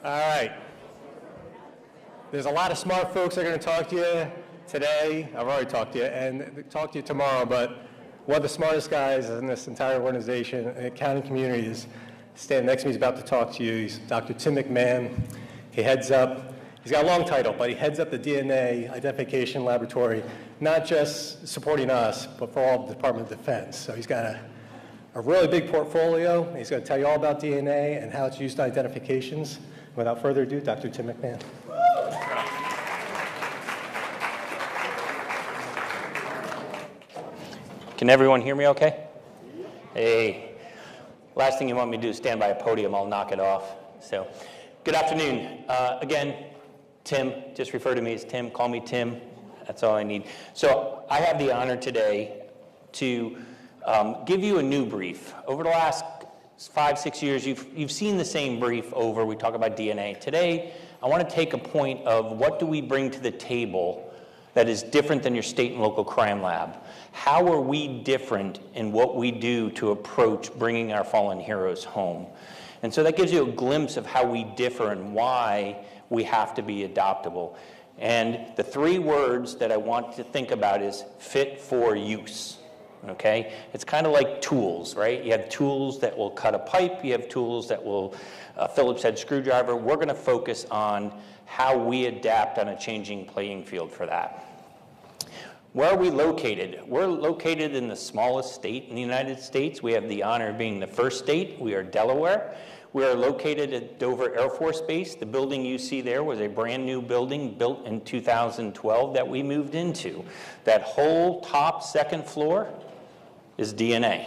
All right. There's a lot of smart folks that are going to talk to you today. I've already talked to you, and talk to you tomorrow, but one of the smartest guys in this entire organization and accounting community is standing next to me. He's about to talk to you. He's Dr. Tim McMahon. He's got a long title, but he heads up the DNA identification laboratory, not just supporting us, but for all the Department of Defense. So he's got a really big portfolio. He's going to tell you all about DNA and how it's used in identifications. Without further ado, Dr. Tim McMahon. Can everyone hear me okay? Hey. Last thing you want me to do is stand by a podium. I'll knock it off. So, good afternoon. Again, Tim. Just refer to me as Tim. Call me Tim. That's all I need. So, I have the honor today to give you a new brief. Over the last 5-6 years, you've seen the same brief over. We talk about DNA. Today, I want to take a point of what do we bring to the table that is different than your state and local crime lab. How are we different in what we do to approach bringing our fallen heroes home? And so that gives you a glimpse of how we differ and why we have to be adoptable. And the 3 words that I want to think about is fit for use. Okay? It's kind of like tools, right? You have tools that will cut a pipe. You have tools that will Phillips head screwdriver. We're going to focus on how we adapt on a changing playing field for that. Where are we located? We're located in the smallest state in the United States. We have the honor of being the first state. We are Delaware. We are located at Dover Air Force Base. The building you see there was a brand new building built in 2012 that we moved into. That whole top second floor is DNA.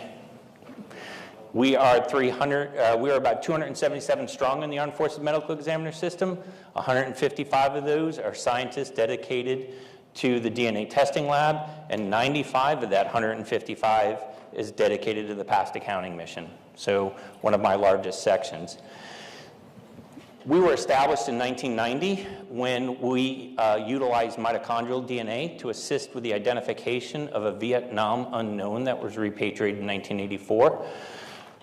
We are about 277 strong in the Armed Forces Medical Examiner System. 155 of those are scientists dedicated to the DNA testing lab, and 95 of that 155 is dedicated to the past accounting mission. So one of my largest sections. We were established in 1990 when we utilized mitochondrial DNA to assist with the identification of a Vietnam unknown that was repatriated in 1984.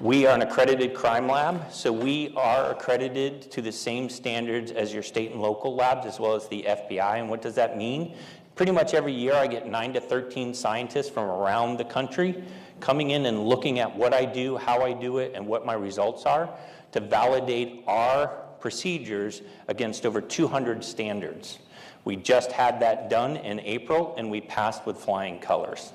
We are an accredited crime lab, so we are accredited to the same standards as your state and local labs, as well as the FBI. And what does that mean? Pretty much every year I get 9 to 13 scientists from around the country coming in and looking at what I do, how I do it, and what my results are to validate our procedures against over 200 standards. We just had that done in April, and we passed with flying colors.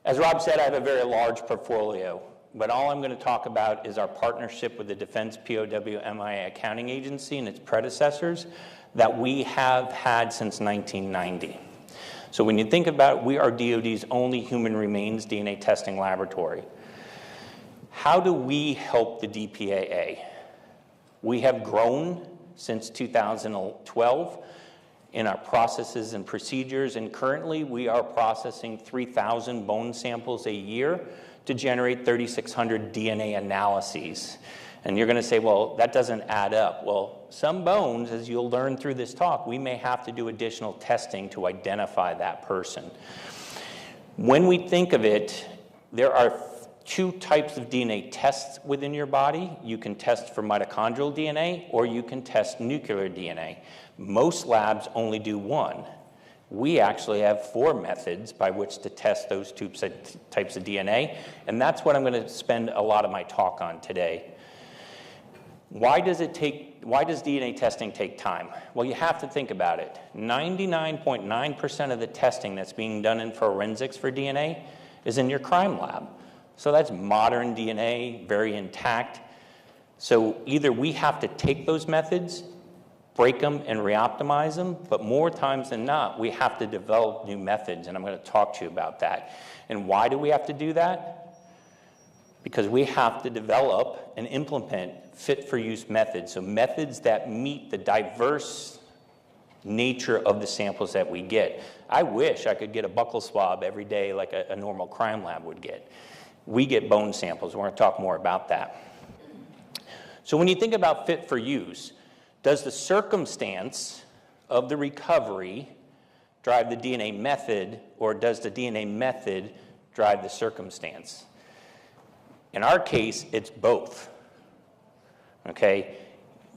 As Rob said, I have a very large portfolio, but all I'm going to talk about is our partnership with the Defense POW MIA Accounting Agency and its predecessors that we have had since 1990. So when you think about it, we are DoD's only human remains DNA testing laboratory. How do we help the DPAA? We have grown since 2012 in our processes and procedures, and currently we are processing 3,000 bone samples a year to generate 3,600 DNA analyses. And you're going to say, well, that doesn't add up. Well, some bones, as you'll learn through this talk, we may have to do additional testing to identify that person. When we think of it, there are 2 types of DNA tests within your body. You can test for mitochondrial DNA or you can test nuclear DNA. Most labs only do 1. We actually have 4 methods by which to test those 2 types of DNA, and that's what I'm going to spend a lot of my talk on today. Why does DNA testing take time? Well, you have to think about it. 99.9% of the testing that's being done in forensics for DNA is in your crime lab. So that's modern DNA, very intact. So either we have to take those methods, break them, and re-optimize them, but more times than not, we have to develop new methods, and I'm going to talk to you about that. And why do we have to do that? Because we have to develop and implement fit-for-use methods, so methods that meet the diverse nature of the samples that we get. I wish I could get a buccal swab every day like a normal crime lab would get. We get bone samples. We're going to talk more about that. So when you think about fit for use, does the circumstance of the recovery drive the DNA method, or does the DNA method drive the circumstance? In our case, it's both. okay?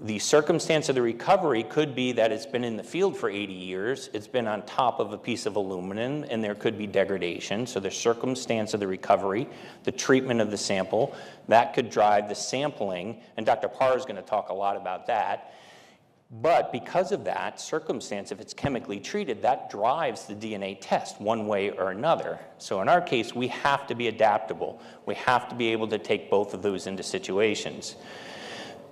The circumstance of the recovery could be that it's been in the field for 80 years, it's been on top of a piece of aluminum, and there could be degradation. So the circumstance of the recovery, the treatment of the sample, that could drive the sampling, and Dr. Parr is going to talk a lot about that. But because of that circumstance, if it's chemically treated, that drives the DNA test one way or another. So in our case, we have to be adaptable. We have to be able to take both of those into situations.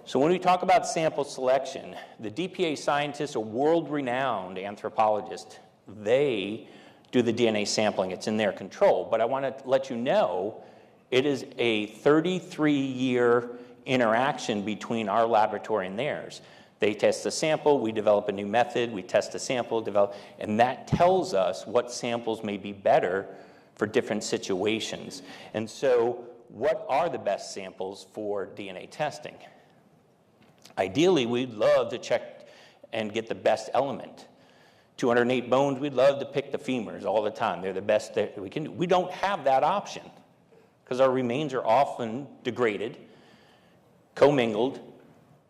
So when we talk about sample selection, the DPAA scientists are world-renowned anthropologists. They do the DNA sampling. It's in their control. But I want to let you know it is a 33-year interaction between our laboratory and theirs. They test the sample, we develop a new method, we test the sample, and that tells us what samples may be better for different situations. And so what are the best samples for DNA testing? Ideally, we'd love to check and get the best element. 208 bones, we'd love to pick the femurs all the time. They're the best that we can do. We don't have that option because our remains are often degraded, commingled,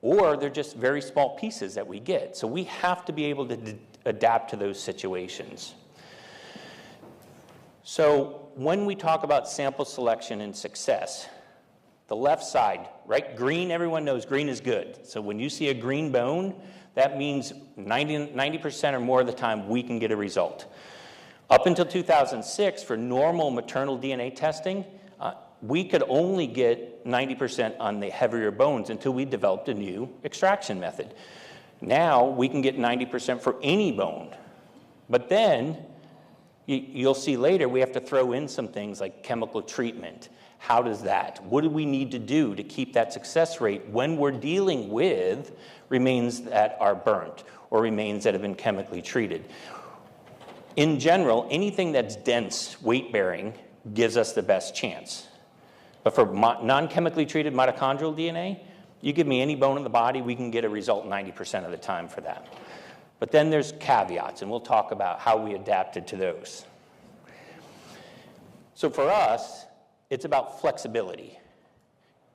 or they're just very small pieces that we get. So we have to be able to adapt to those situations. So when we talk about sample selection and success, the left side, right? Green, everyone knows green is good. So when you see a green bone, that means 90% or more of the time we can get a result. Up until 2006, for normal maternal DNA testing, we could only get 90% on the heavier bones until we developed a new extraction method. Now we can get 90% for any bone. But then, you'll see later, we have to throw in some things like chemical treatment. How does that? What do we need to do to keep that success rate when we're dealing with remains that are burnt or remains that have been chemically treated? In general, anything that's dense, weight-bearing, gives us the best chance. But for non-chemically treated mitochondrial DNA, you give me any bone in the body, we can get a result 90% of the time for that. But then there's caveats, and we'll talk about how we adapted to those. So for us, it's about flexibility.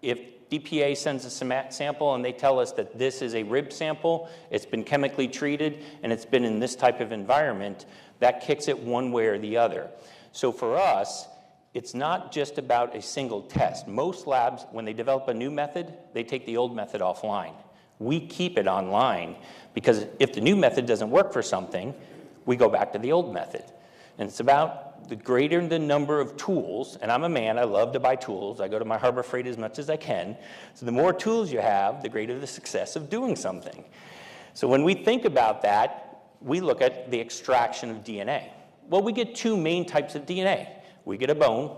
If DPAA sends us a sample and they tell us that this is a rib sample, it's been chemically treated, and it's been in this type of environment, that kicks it one way or the other. So for us, it's not just about a single test. Most labs, when they develop a new method, they take the old method offline. We keep it online because if the new method doesn't work for something, we go back to the old method. And it's about the greater the number of tools, and I'm a man, I love to buy tools. I go to my Harbor Freight as much as I can. So the more tools you have, the greater the success of doing something. So when we think about that, we look at the extraction of DNA. Well, we get two main types of DNA. We get a bone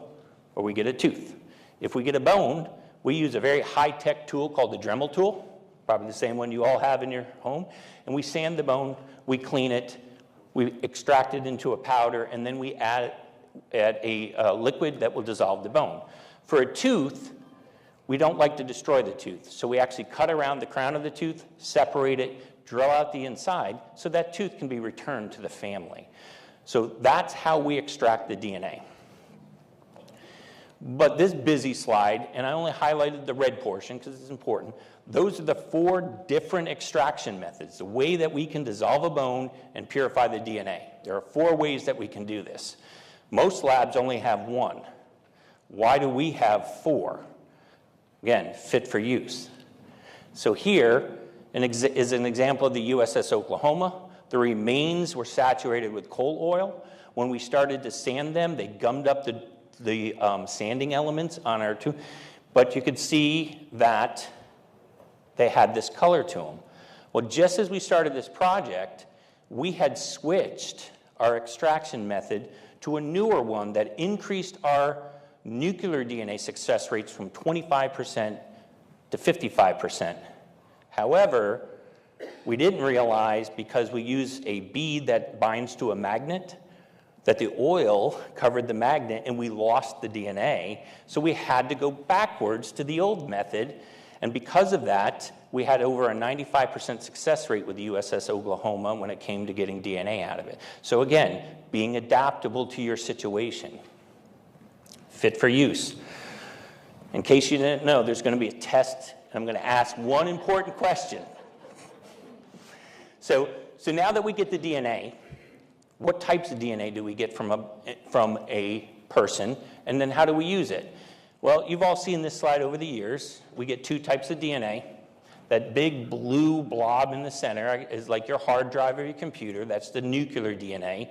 or we get a tooth. If we get a bone, we use a very high-tech tool called the Dremel tool, probably the same one you all have in your home, and we sand the bone, we clean it, we extract it into a powder, and then we add a liquid that will dissolve the bone. For a tooth, we don't like to destroy the tooth, so we actually cut around the crown of the tooth, separate it, drill out the inside, so that tooth can be returned to the family. So that's how we extract the DNA. But this busy slide, and I only highlighted the red portion because it's important, those are the 4 different extraction methods, the way that we can dissolve a bone and purify the DNA. There are 4 ways that we can do this. Most labs only have 1. Why do we have 4? Again, fit for use. So here is an example of the USS Oklahoma. The remains were saturated with coal oil. When we started to sand them, they gummed up the sanding elements on our tooth, but you could see that they had this color to them. Well, just as we started this project, we had switched our extraction method to a newer one that increased our nuclear DNA success rates from 25% to 55%. However, we didn't realize, because we use a bead that binds to a magnet, that the oil covered the magnet and we lost the DNA, so we had to go backwards to the old method, and because of that, we had over a 95% success rate with the USS Oklahoma when it came to getting DNA out of it. So again, being adaptable to your situation. Fit for use. In case you didn't know, there's going to be a test and I'm going to ask one important question. So now that we get the DNA, what types of DNA do we get from a person, and then how do we use it? Well, you've all seen this slide over the years. We get two types of DNA. That big blue blob in the center is like your hard drive of your computer. That's the nuclear DNA.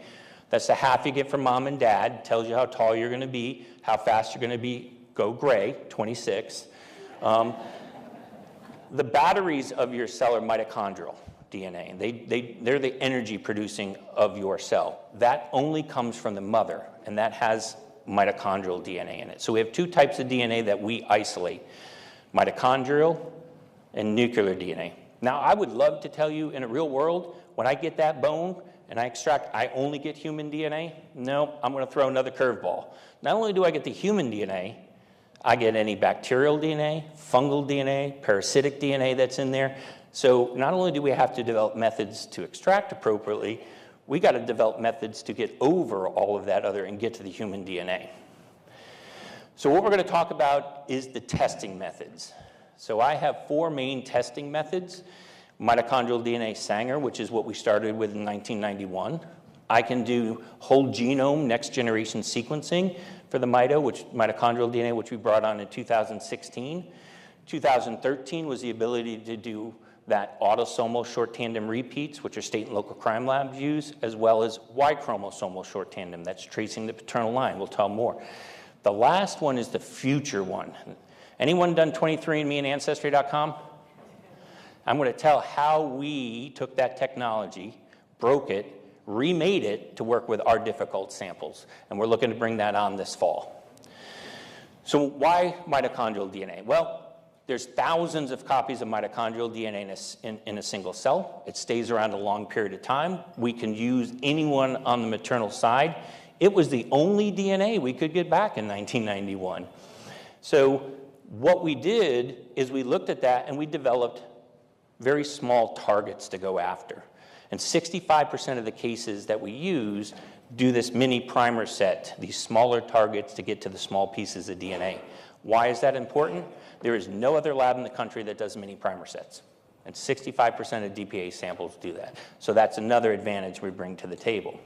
That's the half you get from mom and dad. Tells you how tall you're going to be, how fast you're going to be. Go gray, 26. The batteries of your cell are mitochondrial DNA. They're the energy producing of your cell. That only comes from the mother, and that has mitochondrial DNA in it. So we have two types of DNA that we isolate, mitochondrial and nuclear DNA. Now, I would love to tell you in a real world, when I get that bone and I extract, I only get human DNA. No, I'm going to throw another curveball. Not only do I get the human DNA, I get any bacterial DNA, fungal DNA, parasitic DNA that's in there. So not only do we have to develop methods to extract appropriately, we got to develop methods to get over all of that other and get to the human DNA. So what we're going to talk about is the testing methods. So I have four main testing methods. Mitochondrial DNA Sanger, which is what we started with in 1991. I can do whole genome next generation sequencing for the mitochondrial DNA, which we brought on in 2016. 2013 was the ability to do that autosomal short tandem repeats, which are state and local crime labs use, as well as Y chromosomal short tandem. That's tracing the paternal line. We'll tell more. The last one is the future one. Anyone done 23andMe and Ancestry.com? I'm going to tell how we took that technology, broke it, remade it to work with our difficult samples. And we're looking to bring that on this fall. So why mitochondrial DNA? Well, there's thousands of copies of mitochondrial DNA in a single cell. It stays around a long period of time. We can use anyone on the maternal side. It was the only DNA we could get back in 1991. So what we did is we looked at that and we developed very small targets to go after. And 65% of the cases that we use do this mini primer set, these smaller targets to get to the small pieces of DNA. Why is that important? There is no other lab in the country that does mini primer sets. And 65% of DPAA samples do that. So that's another advantage we bring to the table.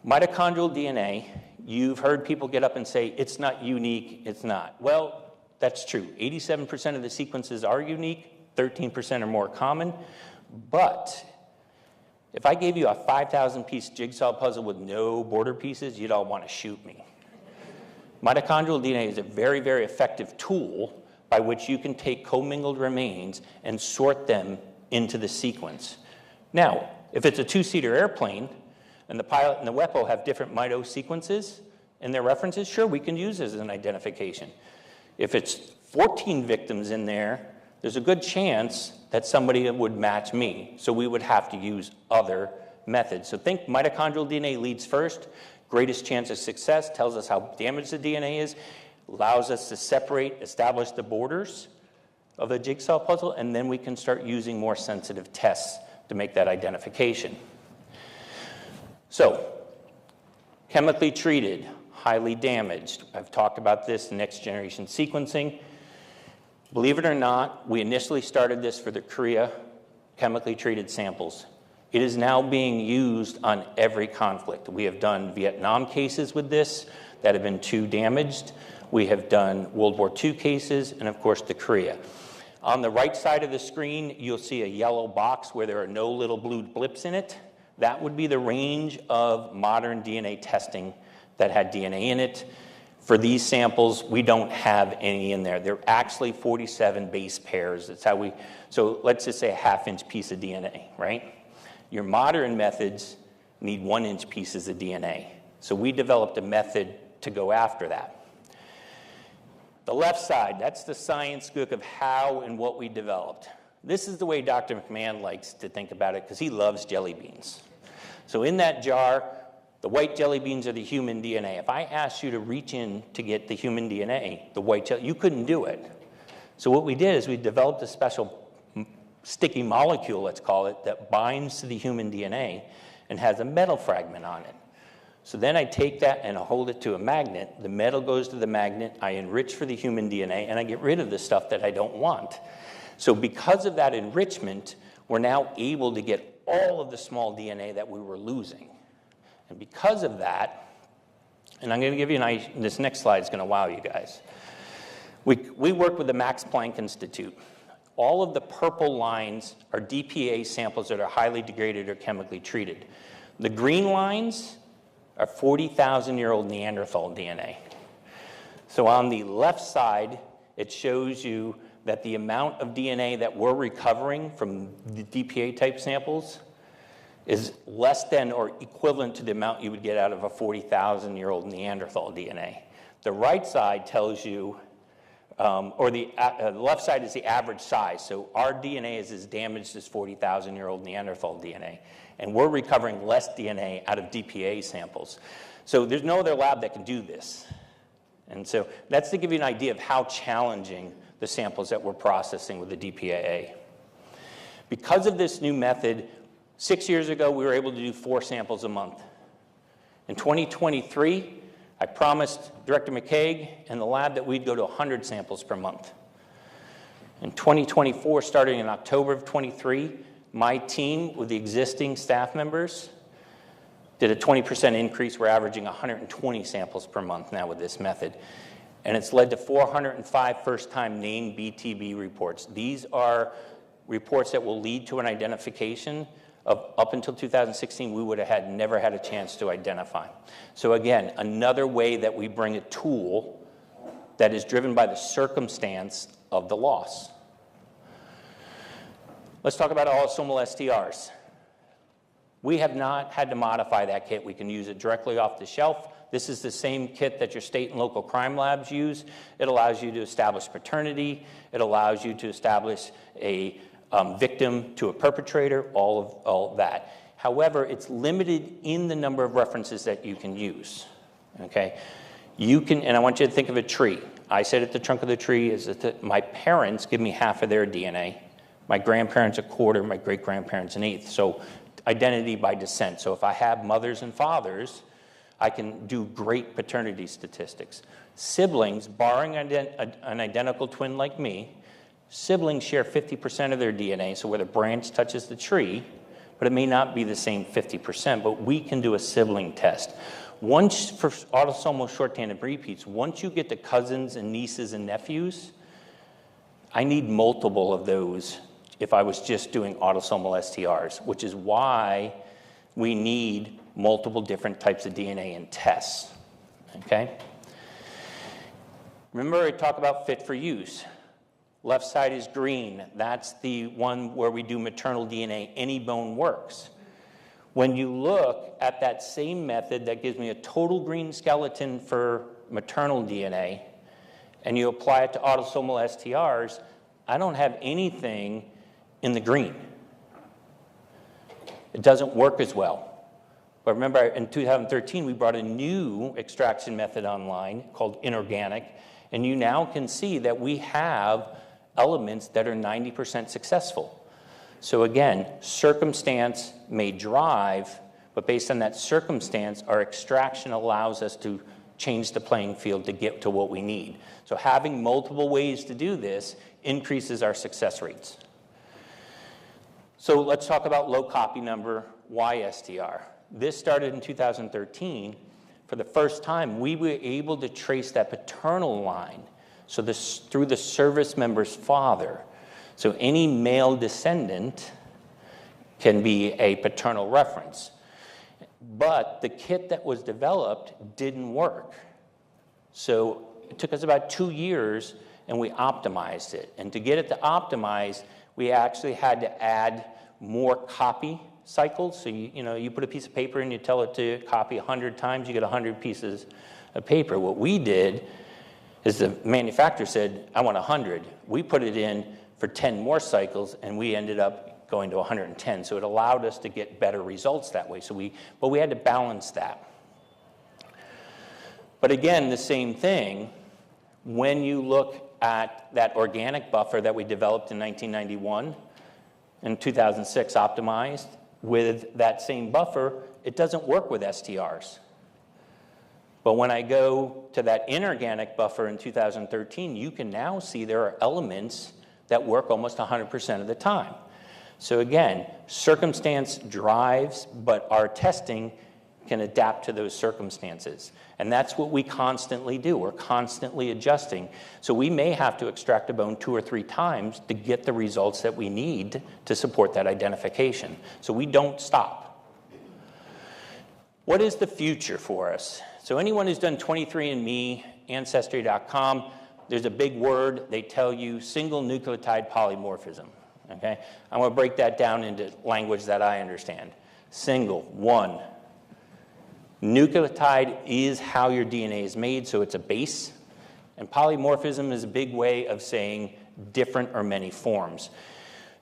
Mitochondrial DNA, you've heard people get up and say, it's not unique, it's not. Well, that's true. 87% of the sequences are unique, 13% are more common. But if I gave you a 5,000-piece jigsaw puzzle with no border pieces, you'd all want to shoot me. Mitochondrial DNA is a very, very effective tool by which you can take commingled remains and sort them into the sequence. Now, if it's a two-seater airplane, and the pilot and the WEPO have different mito sequences in their references, sure, we can use this as an identification. If it's 14 victims in there, there's a good chance that somebody would match me, so we would have to use other methods. So think mitochondrial DNA leads first, greatest chance of success, tells us how damaged the DNA is, allows us to separate, establish the borders of the jigsaw puzzle, and then we can start using more sensitive tests to make that identification. So, chemically treated, highly damaged. I've talked about this in next generation sequencing. Believe it or not, we initially started this for the Korea chemically treated samples. It is now being used on every conflict. We have done Vietnam cases with this that have been too damaged. We have done World War II cases, and of course the Korea. On the right side of the screen, you'll see a yellow box where there are no little blue blips in it. That would be the range of modern DNA testing that had DNA in it. For these samples, we don't have any in there. They're actually 47 base pairs. That's how we, so let's just say a half-inch piece of DNA, right? Your modern methods need 1-inch pieces of DNA. So we developed a method to go after that. The left side, that's the science book of how and what we developed. This is the way Dr. McMahon likes to think about it because he loves jelly beans. So in that jar, the white jelly beans are the human DNA. If I asked you to reach in to get the human DNA, the white jelly, you couldn't do it. So what we did is we developed a special sticky molecule, let's call it, that binds to the human DNA and has a metal fragment on it. So then I take that and I hold it to a magnet. The metal goes to the magnet. I enrich for the human DNA, and I get rid of the stuff that I don't want. So because of that enrichment, we're now able to get all of the small DNA that we were losing. And because of that, and I'm going to give you this next slide is going to wow you guys. We work with the Max Planck Institute. All of the purple lines are DPAA samples that are highly degraded or chemically treated. The green lines are 40,000-year-old Neanderthal DNA. So on the left side, it shows you that the amount of DNA that we're recovering from the DPAA type samples is less than or equivalent to the amount you would get out of a 40,000-year-old Neanderthal DNA. The right side tells you, or the left side is the average size. So our DNA is as damaged as 40,000-year-old Neanderthal DNA. And we're recovering less DNA out of DPAA samples. So there's no other lab that can do this. And so that's to give you an idea of how challenging the samples that we're processing with the DPAA. Because of this new method, 6 years ago, we were able to do 4 samples a month. In 2023, I promised Director McCaig and the lab that we'd go to 100 samples per month. In 2024, starting in October of 23, my team with the existing staff members did a 20% increase. We're averaging 120 samples per month now with this method. And it's led to 405 first-time named BTB reports. These are reports that will lead to an identification of, up until 2016, we would have never had a chance to identify. So again, another way that we bring a tool that is driven by the circumstance of the loss. Let's talk about autosomal STRs. We have not had to modify that kit. We can use it directly off the shelf. This is the same kit that your state and local crime labs use. It allows you to establish paternity. It allows you to establish a victim to a perpetrator, all of that. However, it's limited in the number of references that you can use, okay? You can, and I want you to think of a tree. I said at the trunk of the tree is that my parents give me half of their DNA, my grandparents a quarter, my great-grandparents an eighth. So identity by descent. So if I have mothers and fathers, I can do great paternity statistics. Siblings, barring an identical twin like me, siblings share 50% of their DNA, so where the branch touches the tree, but it may not be the same 50%, but we can do a sibling test. Once, for autosomal short-tandem repeats, once you get to cousins and nieces and nephews, I need multiple of those if I was just doing autosomal STRs, which is why we need multiple different types of DNA in tests, okay? Remember I talked about fit for use. Left side is green. That's the one where we do maternal DNA. Any bone works. When you look at that same method that gives me a total green skeleton for maternal DNA, and you apply it to autosomal STRs, I don't have anything in the green. It doesn't work as well. But remember, in 2013, we brought a new extraction method online called inorganic, and you now can see that we have elements that are 90% successful. So again, circumstance may drive, but based on that circumstance, our extraction allows us to change the playing field to get to what we need. So having multiple ways to do this increases our success rates. So let's talk about low copy number YSTR. This started in 2013. For the first time, we were able to trace that paternal line, so this through the service member's father. So any male descendant can be a paternal reference. But the kit that was developed didn't work. So it took us about 2 years, and we optimized it. And to get it to optimize, we actually had to add more copy cycles. So you put a piece of paper and you tell it to copy 100 times, you get 100 pieces of paper. What we did is the manufacturer said, I want 100. We put it in for 10 more cycles, and we ended up going to 110. So it allowed us to get better results that way. But we had to balance that. But again, the same thing, when you look at that organic buffer that we developed in 1991, in 2006 optimized, with that same buffer, it doesn't work with STRs. But when I go to that inorganic buffer in 2013, you can now see there are elements that work almost 100% of the time. So again, circumstance drives, but our testing can adapt to those circumstances. And that's what we constantly do. We're constantly adjusting. So we may have to extract a bone 2 or 3 times to get the results that we need to support that identification. So we don't stop. What is the future for us? So anyone who's done 23andMe, Ancestry.com, there's a big word. They tell you single nucleotide polymorphism. Okay? I'm going to break that down into language that I understand. Single, one. Nucleotide is how your DNA is made, so it's a base. And polymorphism is a big way of saying different or many forms.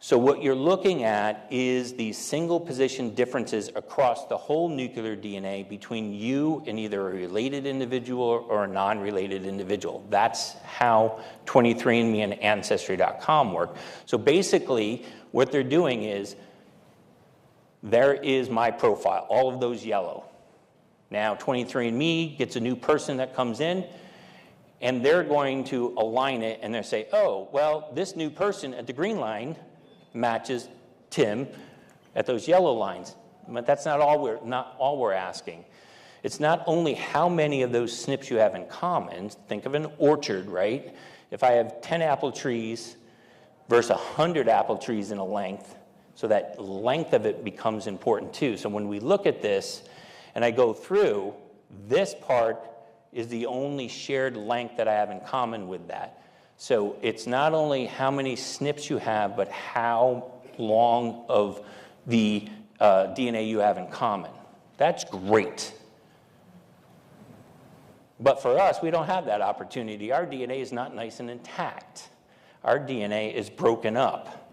So what you're looking at is these single position differences across the whole nuclear DNA between you and either a related individual or a non-related individual. That's how 23andMe and Ancestry.com work. So basically, what they're doing is, there is my profile, all of those yellow. Now, 23andMe gets a new person that comes in, and they're going to align it, and they'll say, oh, well, this new person at the green line matches Tim at those yellow lines. But that's not all we're asking. It's not only how many of those SNPs you have in common. Think of an orchard, right? If I have 10 apple trees versus 100 apple trees in a length, so that length of it becomes important too. So when we look at this, and I go through, this part is the only shared length that I have in common with that. So it's not only how many SNPs you have, but how long of the DNA you have in common. That's great. But for us, we don't have that opportunity. Our DNA is not nice and intact. Our DNA is broken up.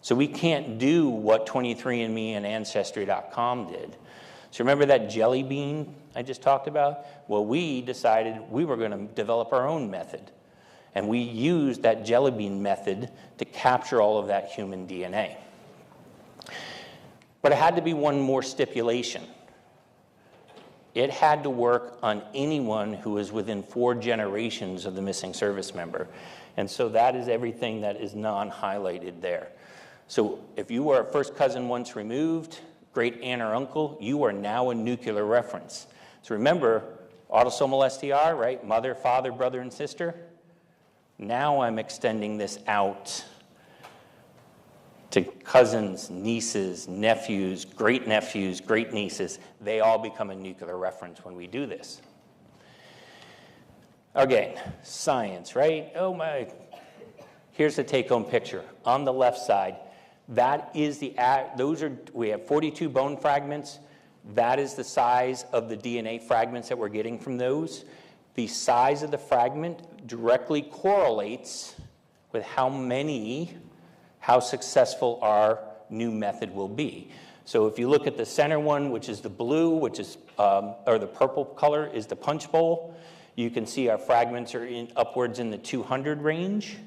So we can't do what 23andMe and Ancestry.com did. So remember that jelly bean I just talked about? Well, we decided we were going to develop our own method. And we used that jelly bean method to capture all of that human DNA. But it had to be one more stipulation. It had to work on anyone who is within 4 generations of the missing service member. And so that is everything that is non-highlighted there. So if you were a first cousin once removed, great aunt or uncle, you are now a nuclear reference. So remember, autosomal STR, right? Mother, father, brother, and sister. Now I'm extending this out to cousins, nieces, nephews, great-nieces. They all become a nuclear reference when we do this. Again, science, right? Oh my. Here's the take-home picture. On the left side, that is we have 42 bone fragments. That is the size of the DNA fragments that we're getting from those. The size of the fragment directly correlates with how successful our new method will be. So if you look at the center one, which is the blue, or the purple color is the punch bowl, you can see our fragments are upwards in the 200 range.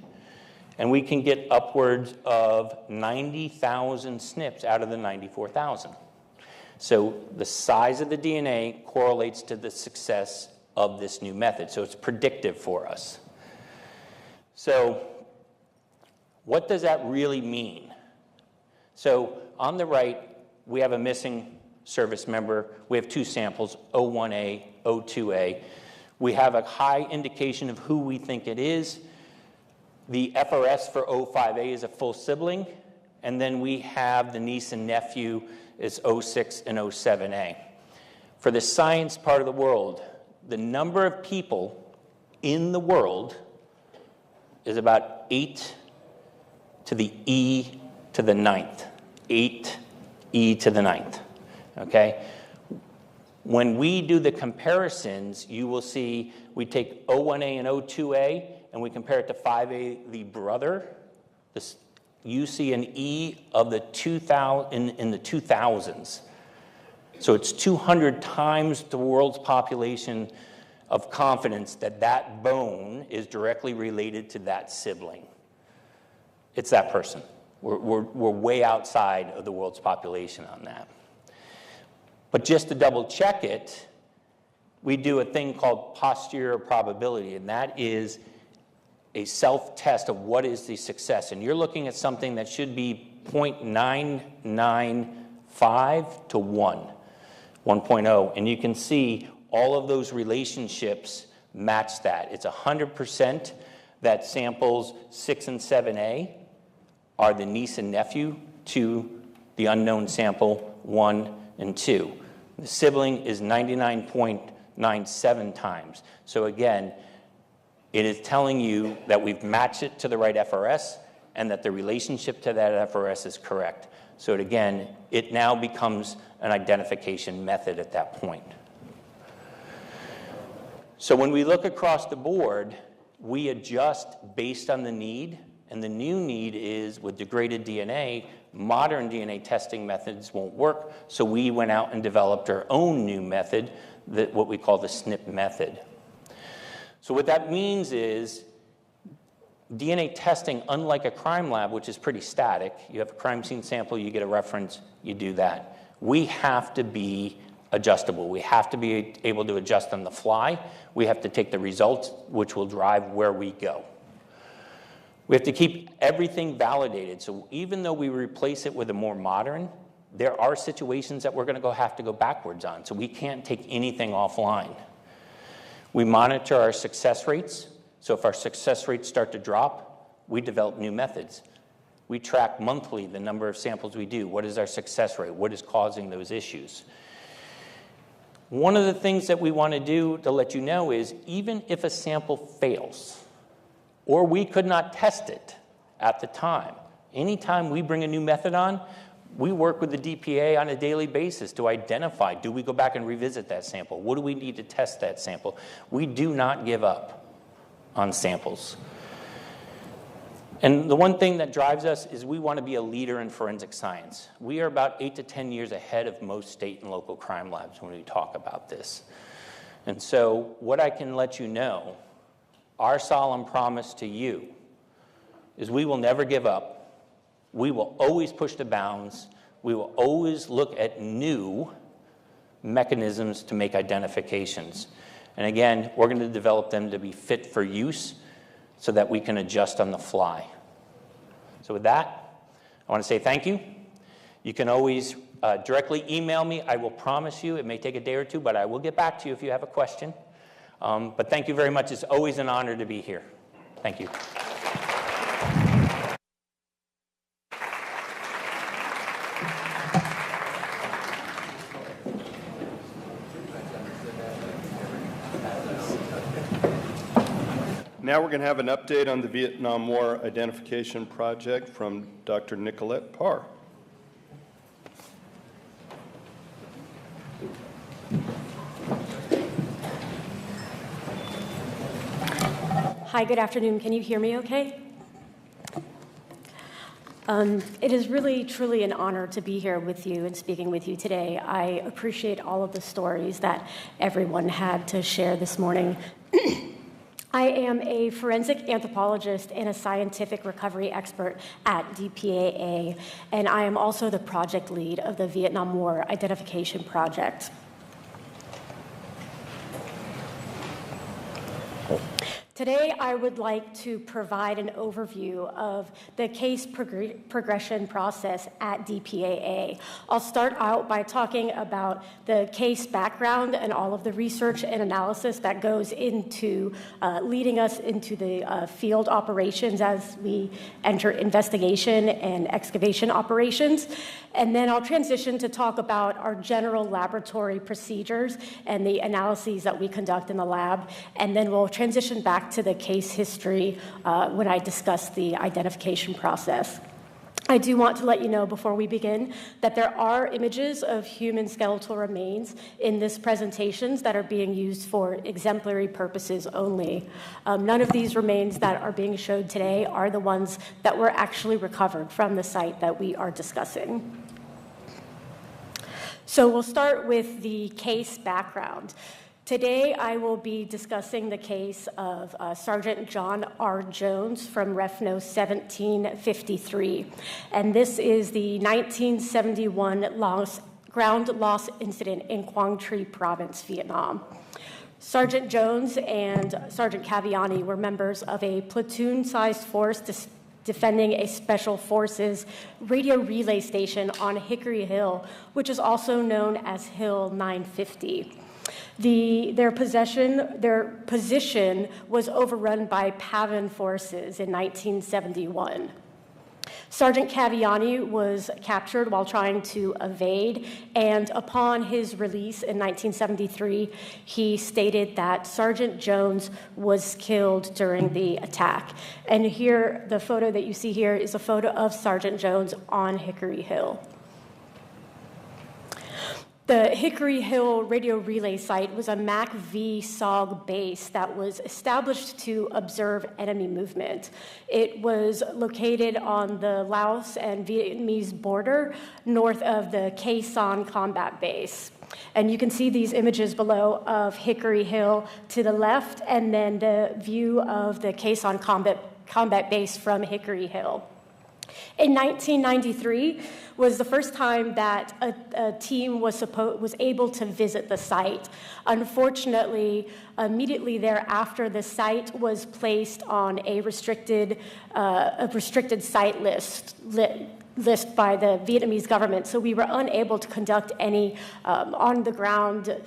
And we can get upwards of 90,000 SNPs out of the 94,000. So the size of the DNA correlates to the success of this new method. So it's predictive for us. So what does that really mean? So on the right, we have a missing service member. We have 2 samples, O1A, O2A. We have a high indication of who we think it is. The FRS for O5A is a full sibling. And then we have the niece and nephew is O6 and O7A. For the science part of the world, the number of people in the world is about 8 to the E to the 9th. 8 E to the 9th, okay? When we do the comparisons, you will see we take O1A and O2A, and we compare it to 5A, the brother. You see an E of the 2000 in the 2000s. So it's 200 times the world's population of confidence that that bone is directly related to that sibling. It's that person. We're way outside of the world's population on that. But just to double check it, we do a thing called posterior probability, and that is a self-test of what is the success. And you're looking at something that should be 0.995 to 1.0. And you can see all of those relationships match that. It's 100% that samples 6 and 7A are the niece and nephew to the unknown sample 1 and 2. The sibling is 99.97 times. So again, it is telling you that we've matched it to the right FRS and that the relationship to that FRS is correct. So again, it now becomes an identification method at that point. So when we look across the board, we adjust based on the need, and the new need is with degraded DNA, modern DNA testing methods won't work, so we went out and developed our own new method, what we call the SNP method. So what that means is DNA testing, unlike a crime lab, which is pretty static, you have a crime scene sample, you get a reference, you do that. We have to be adjustable. We have to be able to adjust on the fly. We have to take the results, which will drive where we go. We have to keep everything validated. So even though we replace it with a more modern, there are situations that we're going to have to go backwards on. So we can't take anything offline. We monitor our success rates. So if our success rates start to drop, we develop new methods. We track monthly the number of samples we do. What is our success rate? What is causing those issues? One of the things that we want to do to let you know is even if a sample fails, or we could not test it at the time, anytime we bring a new method on, we work with the DPAA on a daily basis to identify, do we go back and revisit that sample? What do we need to test that sample? We do not give up on samples. And the one thing that drives us is we want to be a leader in forensic science. We are about 8 to 10 years ahead of most state and local crime labs when we talk about this. And so what I can let you know, our solemn promise to you is we will never give up. We will always push the bounds. We will always look at new mechanisms to make identifications. And again, we're going to develop them to be fit for use so that we can adjust on the fly. So with that, I want to say thank you. You can always directly email me. I will promise you, it may take a day or two, but I will get back to you if you have a question. But thank you very much. It's always an honor to be here. Thank you. Now we're going to have an update on the Vietnam War Identification Project from Dr. Nicolette Parr. Hi, good afternoon. Can you hear me okay? It is really, truly an honor to be here with you and speaking with you today. I appreciate all of the stories that everyone had to share this morning. I am a forensic anthropologist and a scientific recovery expert at DPAA, and I am also the project lead of the Vietnam War Identification Project. Today, I would like to provide an overview of the case progression process at DPAA. I'll start out by talking about the case background and all of the research and analysis that goes into leading us into the field operations as we enter investigation and excavation operations. And then I'll transition to talk about our general laboratory procedures and the analyses that we conduct in the lab. And then we'll transition back to the case history when I discuss the identification process. I do want to let you know before we begin that there are images of human skeletal remains in this presentations that are being used for exemplary purposes only. None of these remains that are being showed today are the ones that were actually recovered from the site that we are discussing. So we'll start with the case background. Today, I will be discussing the case of Sergeant John R. Jones from RefNo 1753. And this is the 1971 ground loss incident in Quang Tri Province, Vietnam. Sergeant Jones and Sergeant Caviani were members of a platoon-sized force defending a special forces radio relay station on Hickory Hill, which is also known as Hill 950. Their position was overrun by PAVN forces in 1971. Sergeant Caviani was captured while trying to evade, and upon his release in 1973, he stated that Sergeant Jones was killed during the attack. And here, the photo that you see here is a photo of Sergeant Jones on Hickory Hill. The Hickory Hill radio relay site was a MAC-V SOG base that was established to observe enemy movement. It was located on the Laos and Vietnamese border north of the Khe Son combat base. And you can see these images below of Hickory Hill to the left, and then the view of the Khe Son combat base from Hickory Hill. In 1993 was the first time that a team was able to visit the site. Unfortunately, immediately thereafter, the site was placed on a restricted site list by the Vietnamese government, so we were unable to conduct any on-the-ground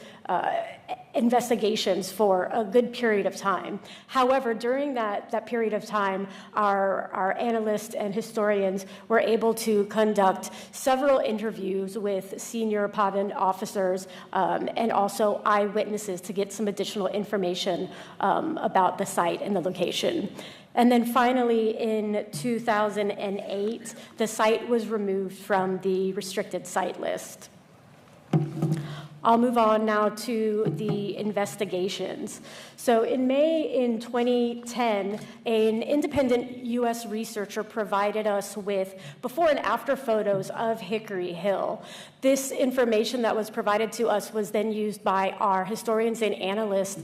investigations for a good period of time. However, during that period of time, our analysts and historians were able to conduct several interviews with senior PAVN officers and also eyewitnesses to get some additional information about the site and the location. And then finally, in 2008, the site was removed from the restricted site list. I'll move on now to the investigations. So in May in 2010, an independent U.S. researcher provided us with before and after photos of Hickory Hill. This information that was provided to us was then used by our historians and analysts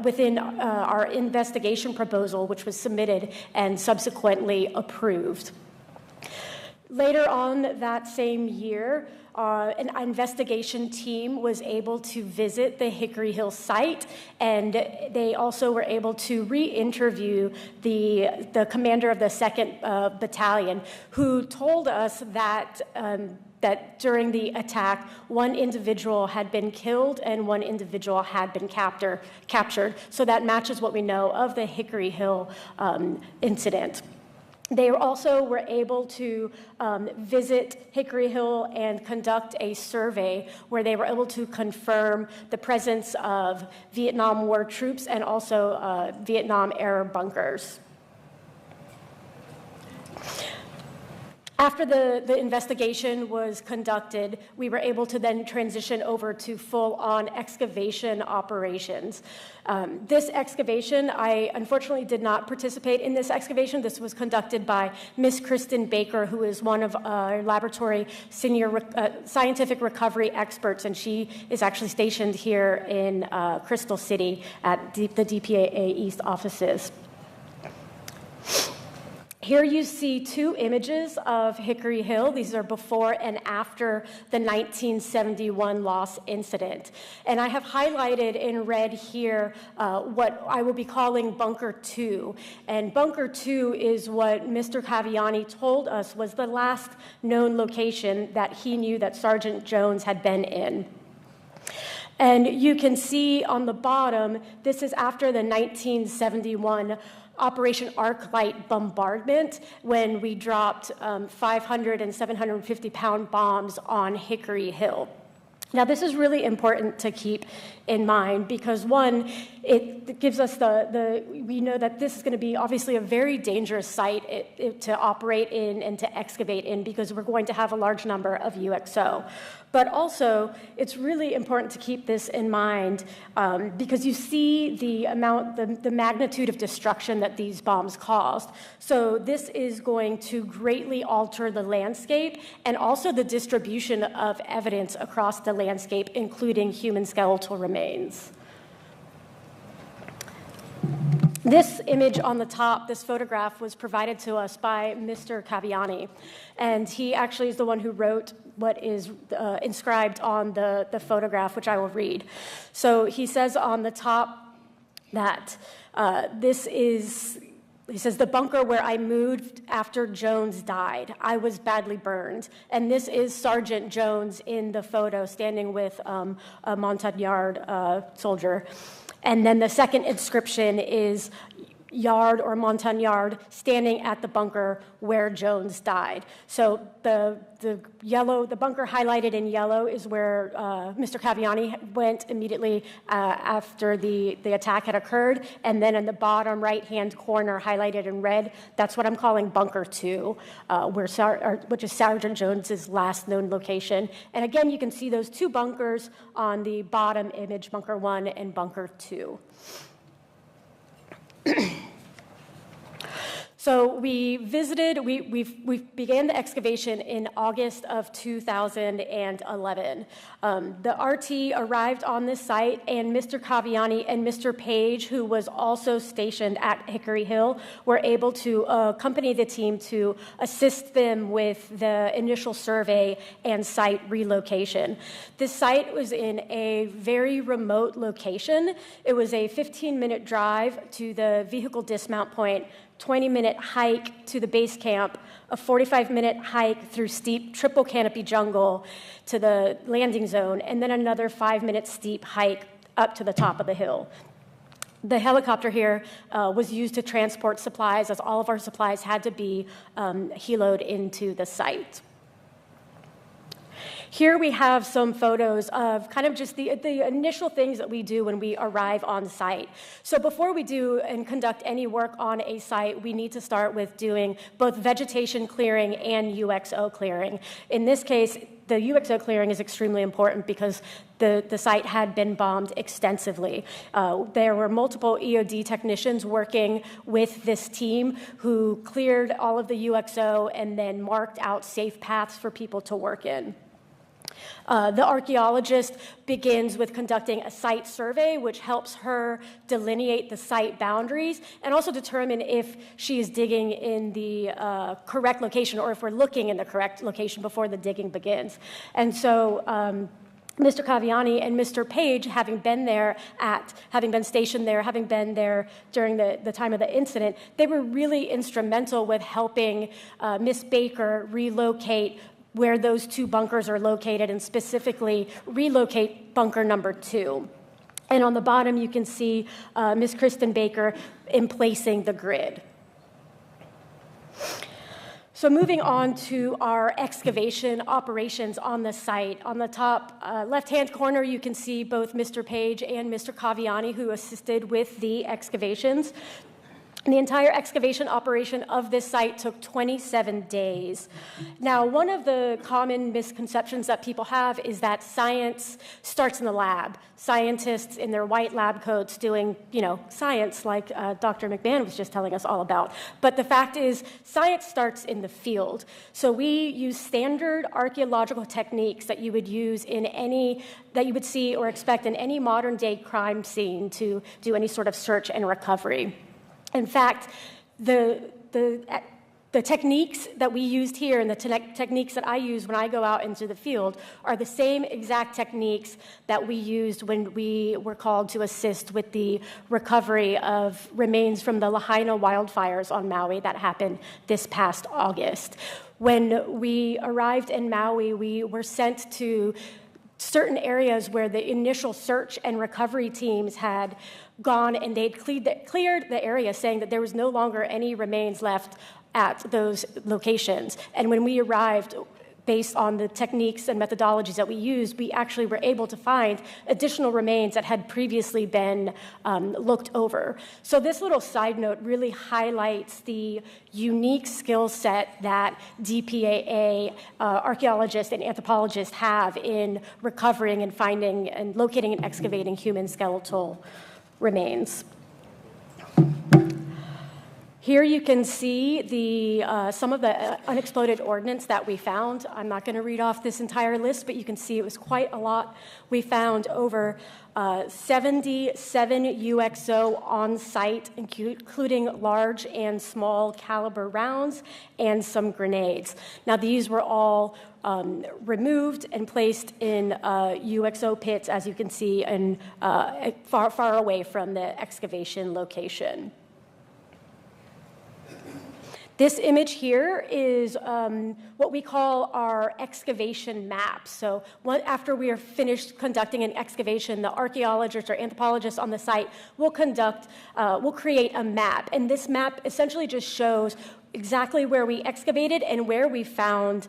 within our investigation proposal, which was submitted and subsequently approved. Later on that same year, an investigation team was able to visit the Hickory Hill site, and they also were able to re-interview the commander of the 2nd Battalion, who told us that during the attack, one individual had been killed and one individual had been captured. So that matches what we know of the Hickory Hill incident. They also were able to visit Hickory Hill and conduct a survey where they were able to confirm the presence of Vietnam War troops and also Vietnam-era bunkers. After the investigation was conducted, we were able to then transition over to full-on excavation operations. This excavation, I unfortunately did not participate in this excavation. This was conducted by Miss Kristen Baker, who is one of our laboratory senior scientific recovery experts, and she is actually stationed here in Crystal City at the DPAA East offices. Here you see two images of Hickory Hill. These are before and after the 1971 loss incident. And I have highlighted in red here what I will be calling Bunker 2. And Bunker 2 is what Mr. Caviani told us was the last known location that he knew that Sergeant Jones had been in. And you can see on the bottom, this is after the 1971 Operation Arclight bombardment, when we dropped 500 and 750-pound bombs on Hickory Hill. Now, this is really important to keep in mind because, one, it gives us we know that this is going to be obviously a very dangerous site to operate in and to excavate in because we're going to have a large number of UXO. But also, it's really important to keep this in mind because you see the magnitude of destruction that these bombs caused. So this is going to greatly alter the landscape and also the distribution of evidence across the landscape, including human skeletal remains. This image on the top, this photograph, was provided to us by Mr. Caviani, and he actually is the one who wrote what is inscribed on the photograph, which I will read. So he says on the top that he says, the bunker where I moved after Jones died. I was badly burned. And this is Sergeant Jones in the photo standing with a Montagnard soldier. And then the second inscription is Yard or Montagnard standing at the bunker where Jones died. So the bunker highlighted in yellow is where Mr. Caviani went immedately after the attack had occurred. And then in the bottom right-hand corner, highlighted in red, that's what I'm calling Bunker 2, which is Sergeant Jones's last known location. And again, you can see those two bunkers on the bottom image, Bunker 1 and Bunker 2. So we began the excavation in August of 2011. The RT arrived on this site, and Mr. Caviani and Mr. Page, who was also stationed at Hickory Hill, were able to accompany the team to assist them with the initial survey and site relocation. This site was in a very remote location. It was a 15-minute drive to the vehicle dismount point, 20-minute hike to the base camp, a 45-minute hike through steep triple canopy jungle to the landing zone, and then another 5-minute steep hike up to the top of the hill. The helicopter here was used to transport supplies, as all of our supplies had to be heloed into the site. Here we have some photos of kind of just the initial things that we do when we arrive on site. So before we do and conduct any work on a site, we need to start with doing both vegetation clearing and UXO clearing. In this case, the UXO clearing is extremely important because the site had been bombed extensively. There were multiple EOD technicians working with this team who cleared all of the UXO and then marked out safe paths for people to work in. The archaeologist begins with conducting a site survey, which helps her delineate the site boundaries and also determine if she is digging in the correct location or if we're looking in the correct location before the digging begins. And so Mr. Caviani and Mr. Page, having been stationed there, having been there during the time of the incident, they were really instrumental with helping Miss Baker relocate where those two bunkers are located, and specifically relocate bunker number 2. And on the bottom, you can see Ms. Kristen Baker emplacing the grid. So moving on to our excavation operations on the site. On the top left-hand corner, you can see both Mr. Page and Mr. Caviani, who assisted with the excavations. The entire excavation operation of this site took 27 days. Now, one of the common misconceptions that people have is that science starts in the lab. Scientists in their white lab coats doing, science like Dr. McMahon was just telling us all about. But the fact is, science starts in the field. So we use standard archaeological techniques that you would use that you would see or expect in any modern day crime scene to do any sort of search and recovery. In fact, the techniques that we used here and the techniques that I use when I go out into the field are the same exact techniques that we used when we were called to assist with the recovery of remains from the Lahaina wildfires on Maui that happened this past August. When we arrived in Maui, we were sent to certain areas where the initial search and recovery teams had gone, and they'd cleared the area, saying that there was no longer any remains left at those locations. And when we arrived, based on the techniques and methodologies that we used, we actually were able to find additional remains that had previously been looked over. So this little side note really highlights the unique skill set that DPAA archaeologists and anthropologists have in recovering and finding and locating and excavating human skeletal remains. Here you can see some of the unexploded ordnance that we found. I'm not going to read off this entire list, but you can see it was quite a lot. We found over 77 UXO on site, including large and small caliber rounds and some grenades. Now, these were all removed and placed in UXO pits, as you can see, and far away from the excavation location. This image here is what we call our excavation map. So after we are finished conducting an excavation, the archaeologist or anthropologist on the site will create a map. And this map essentially just shows exactly where we excavated and where we found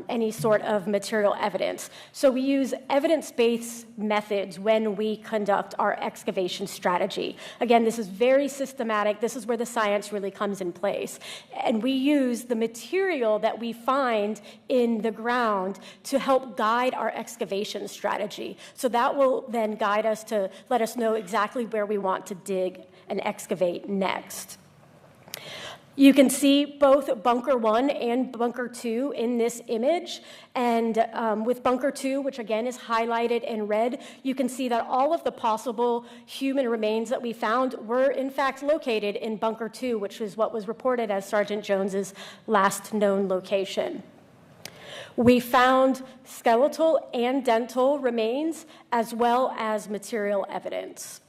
any sort of material evidence. So we use evidence-based methods when we conduct our excavation strategy. Again, this is very systematic. This is where the science really comes in place. And we use the material that we find in the ground to help guide our excavation strategy. So that will then guide us to let us know exactly where we want to dig and excavate next. You can see both Bunker 1 and Bunker 2 in this image. And with Bunker 2, which again is highlighted in red, you can see that all of the possible human remains that we found were in fact located in Bunker 2, which is what was reported as Sergeant Jones's last known location. We found skeletal and dental remains as well as material evidence.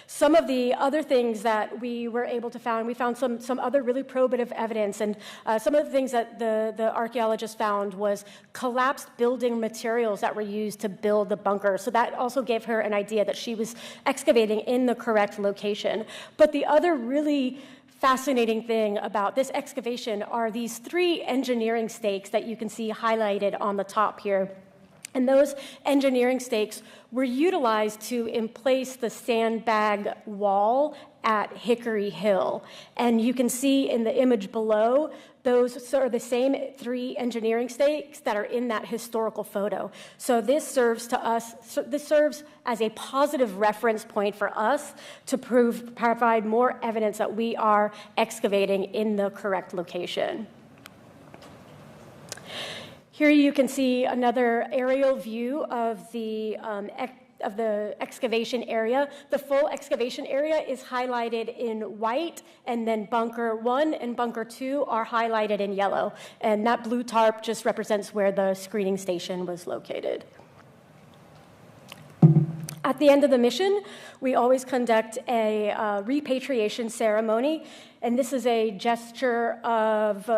Some of the other things that we were able to find, we found some other really probative evidence, and some of the things that the archaeologists found was collapsed building materials that were used to build the bunker. So that also gave her an idea that she was excavating in the correct location. But the other really fascinating thing about this excavation are these 3 engineering stakes that you can see highlighted on the top here. And those engineering stakes were utilized to emplace the sandbag wall at Hickory Hill. And you can see in the image below, those are the same 3 engineering stakes that are in that historical photo. So this serves as a positive reference point for us to provide more evidence that we are excavating in the correct location. Here you can see another aerial view of the excavation area. The full excavation area is highlighted in white, and then Bunker 1 and Bunker 2 are highlighted in yellow. And that blue tarp just represents where the screening station was located. At the end of the mission, we always conduct a repatriation ceremony, and this is a gesture of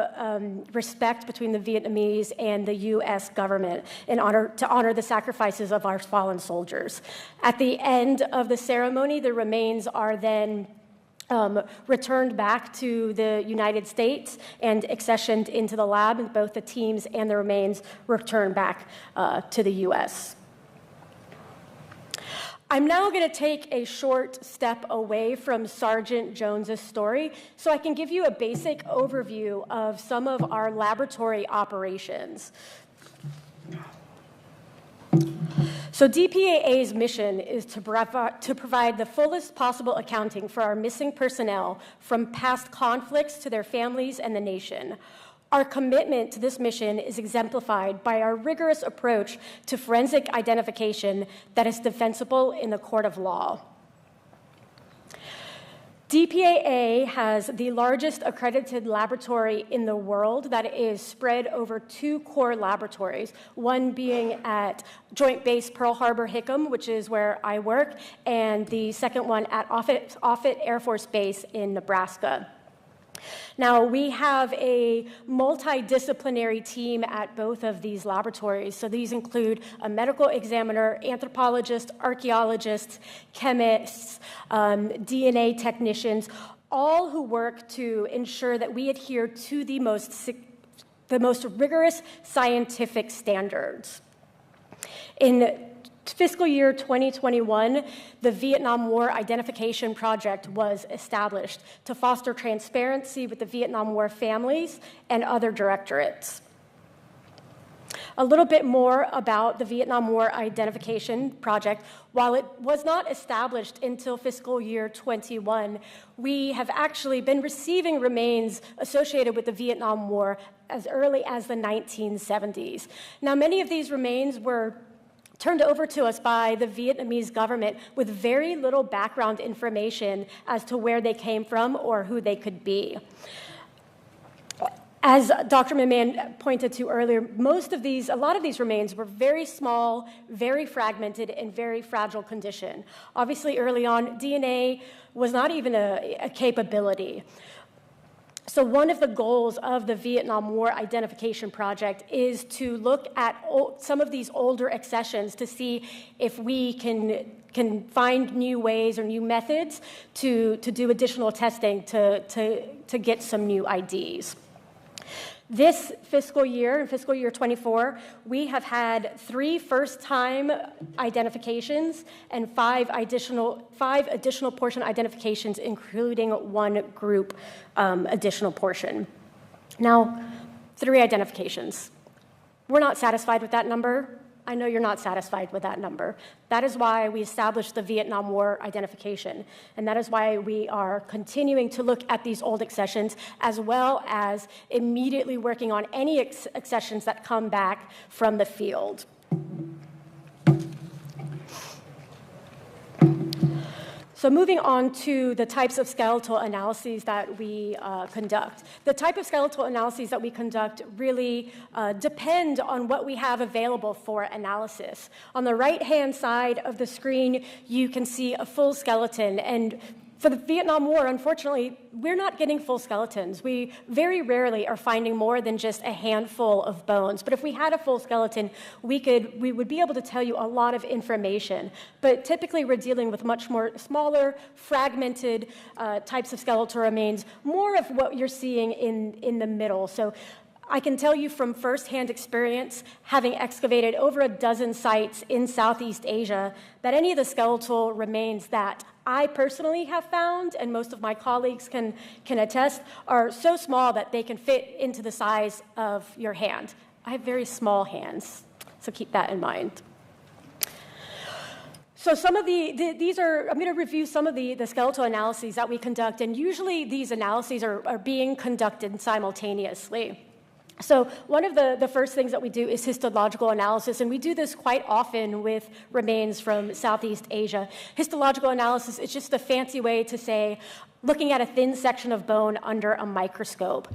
respect between the Vietnamese and the U.S. government to honor the sacrifices of our fallen soldiers. At the end of the ceremony, the remains are then returned back to the United States and accessioned into the lab, and both the teams and the remains returned back to the U.S. I'm now going to take a short step away from Sergeant Jones's story so I can give you a basic overview of some of our laboratory operations. So DPAA's mission is to provide the fullest possible accounting for our missing personnel from past conflicts to their families and the nation. Our commitment to this mission is exemplified by our rigorous approach to forensic identification that is defensible in the court of law. DPAA has the largest accredited laboratory in the world that is spread over 2 core laboratories, one being at Joint Base Pearl Harbor-Hickam, which is where I work, and the second one at Offutt Air Force Base in Nebraska. Now, we have a multidisciplinary team at both of these laboratories. So these include a medical examiner, anthropologists, archaeologists, chemists, DNA technicians, all who work to ensure that we adhere to the most rigorous scientific standards. In fiscal year 2021, the Vietnam War Identification Project was established to foster transparency with the Vietnam War families and other directorates. A little bit more about the Vietnam War Identification Project. While it was not established until fiscal year 21, we have actually been receiving remains associated with the Vietnam War as early as the 1970s. Now, many of these remains were turned over to us by the Vietnamese government with very little background information as to where they came from or who they could be. As Dr. McMahon pointed to earlier, a lot of these remains were very small, very fragmented, and very fragile condition. Obviously, early on, DNA was not even a capability. So one of the goals of the Vietnam War Identification Project is to look at some of these older accessions to see if we can find new ways or new methods to do additional testing to get some new IDs. This fiscal year, in fiscal year 24, we have had 3 first-time identifications and 5 additional portion identifications, including 1 group additional portion. Now, 3 identifications. We're not satisfied with that number. I know you're not satisfied with that number. That is why we established the Vietnam War Identification, and that is why we are continuing to look at these old accessions, as well as immediately working on any accessions that come back from the field. So moving on to the types of skeletal analyses that we conduct. The type of skeletal analyses that we conduct really depend on what we have available for analysis. On the right-hand side of the screen, you can see a full skeleton, and for the Vietnam War, unfortunately, we're not getting full skeletons. We very rarely are finding more than just a handful of bones. But if we had a full skeleton, we would be able to tell you a lot of information. But typically, we're dealing with much more smaller, fragmented types of skeletal remains, more of what you're seeing in the middle. So I can tell you from firsthand experience, having excavated over a dozen sites in Southeast Asia, that any of the skeletal remains that I personally have found, and most of my colleagues can attest, are so small that they can fit into the size of your hand. I have very small hands, so keep that in mind. So some of I'm going to review some of the skeletal analyses that we conduct, and usually these analyses are being conducted simultaneously. So one of the first things that we do is histological analysis, and we do this quite often with remains from Southeast Asia. Histological analysis is just a fancy way to say looking at a thin section of bone under a microscope.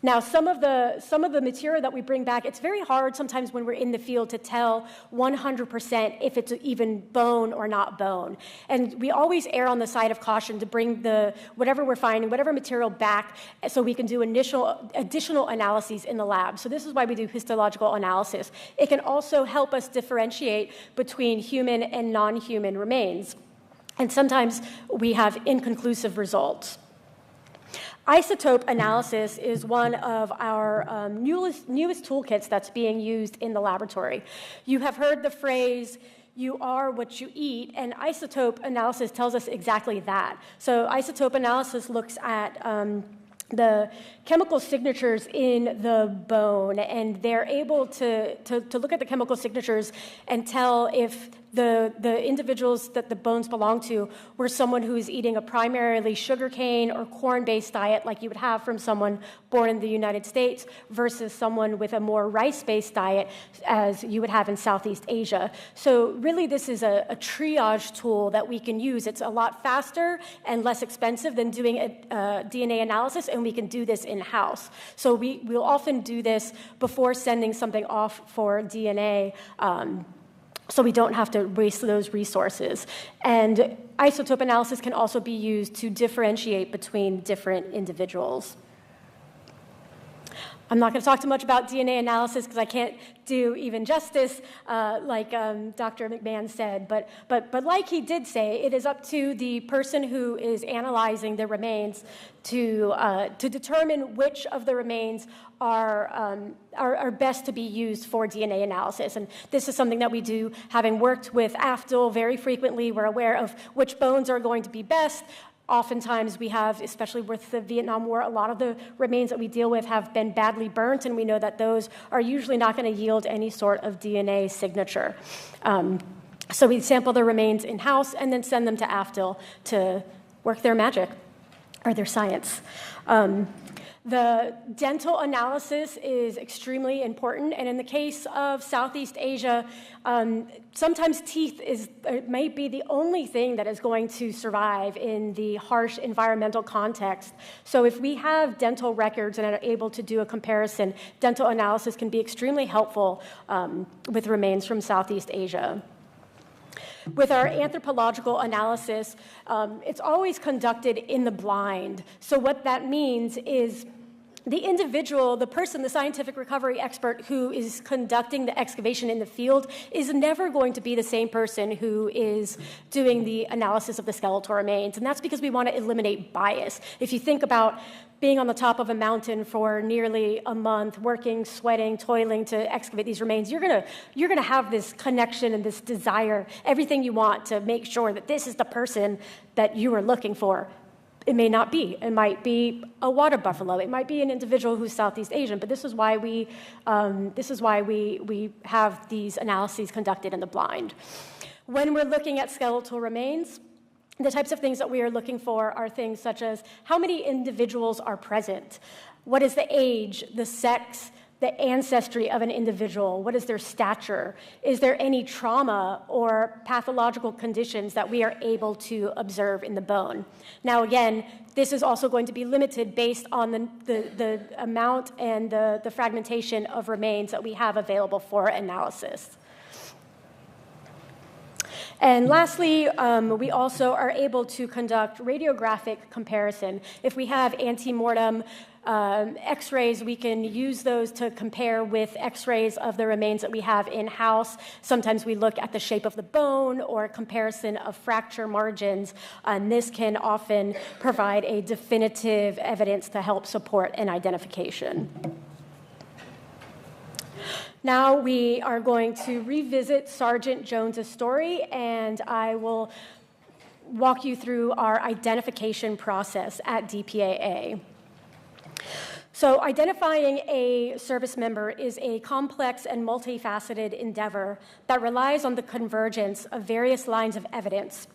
Now, some of the material that we bring back, it's very hard sometimes when we're in the field to tell 100% if it's even bone or not bone. And we always err on the side of caution to bring whatever we're finding, whatever material back, so we can do additional analyses in the lab. So this is why we do histological analysis. It can also help us differentiate between human and non-human remains. And sometimes we have inconclusive results. Isotope analysis is one of our newest toolkits that's being used in the laboratory. You have heard the phrase, "You are what you eat," and isotope analysis tells us exactly that. So isotope analysis looks at the chemical signatures in the bone, and they're able to look at the chemical signatures and tell if the individuals that the bones belong to were someone who is eating a primarily sugarcane or corn-based diet like you would have from someone born in the United States versus someone with a more rice-based diet as you would have in Southeast Asia. So really this is a triage tool that we can use. It's a lot faster and less expensive than doing a DNA analysis, and we can do this in-house. So we'll often do this before sending something off for DNA, so we don't have to waste those resources. And isotope analysis can also be used to differentiate between different individuals. I'm not going to talk too much about DNA analysis because I can't do even justice, like Dr. McMahon said. But like he did say, it is up to the person who is analyzing the remains to determine which of the remains are best to be used for DNA analysis. And this is something that we do, having worked with AFDL very frequently. We're aware of which bones are going to be best. Oftentimes we have, especially with the Vietnam War, a lot of the remains that we deal with have been badly burnt, and we know that those are usually not going to yield any sort of DNA signature. So we sample the remains in-house and then send them to AFDL to work their magic, or their science. The dental analysis is extremely important, and in the case of Southeast Asia, sometimes teeth may be the only thing that is going to survive in the harsh environmental context. So if we have dental records and are able to do a comparison, dental analysis can be extremely helpful with remains from Southeast Asia. With our anthropological analysis, it's always conducted in the blind. So what that means is the individual, the person, the scientific recovery expert who is conducting the excavation in the field is never going to be the same person who is doing the analysis of the skeletal remains. And that's because we want to eliminate bias. If you think about being on the top of a mountain for nearly a month, working, sweating, toiling to excavate these remains, you're gonna have this connection and this desire, everything you want to make sure that this is the person that you are looking for. It may not be. It might be a water buffalo. It might be an individual who's Southeast Asian. But this is why we have these analyses conducted in the blind. When we're looking at skeletal remains, the types of things that we are looking for are things such as how many individuals are present, what is the age, the sex, the ancestry of an individual, what is their stature, is there any trauma or pathological conditions that we are able to observe in the bone. Now again, this is also going to be limited based on the amount and the fragmentation of remains that we have available for analysis. And lastly, we also are able to conduct radiographic comparison. If we have ante-mortem X-rays, we can use those to compare with X-rays of the remains that we have in-house. Sometimes we look at the shape of the bone or a comparison of fracture margins, and this can often provide a definitive evidence to help support an identification. Now we are going to revisit Sergeant Jones's story, and I will walk you through our identification process at DPAA. So identifying a service member is a complex and multifaceted endeavor that relies on the convergence of various lines of evidence.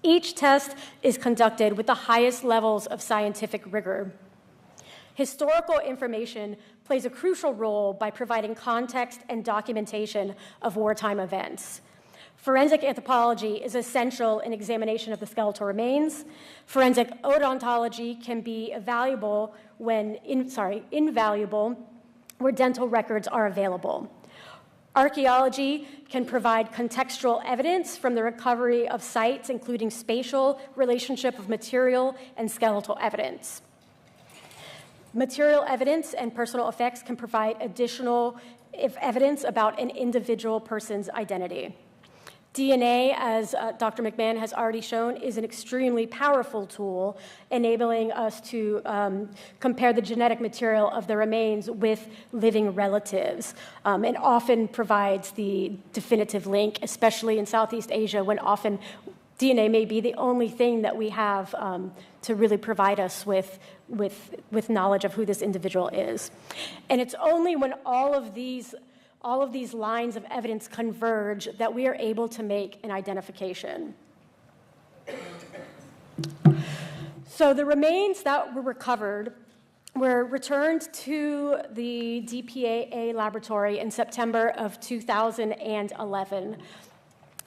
Each test is conducted with the highest levels of scientific rigor. Historical information plays a crucial role by providing context and documentation of wartime events. Forensic anthropology is essential in examination of the skeletal remains. Forensic odontology can be invaluable where dental records are available. Archaeology can provide contextual evidence from the recovery of sites, including spatial relationship of material and skeletal evidence. Material evidence and personal effects can provide additional evidence about an individual person's identity. DNA, as Dr. McMahon has already shown, is an extremely powerful tool, enabling us to compare the genetic material of the remains with living relatives, and often provides the definitive link, especially in Southeast Asia, when often DNA may be the only thing that we have to really provide us with knowledge of who this individual is. And it's only when all of these lines of evidence converge that we are able to make an identification. So the remains that were recovered were returned to the DPAA laboratory in September of 2011.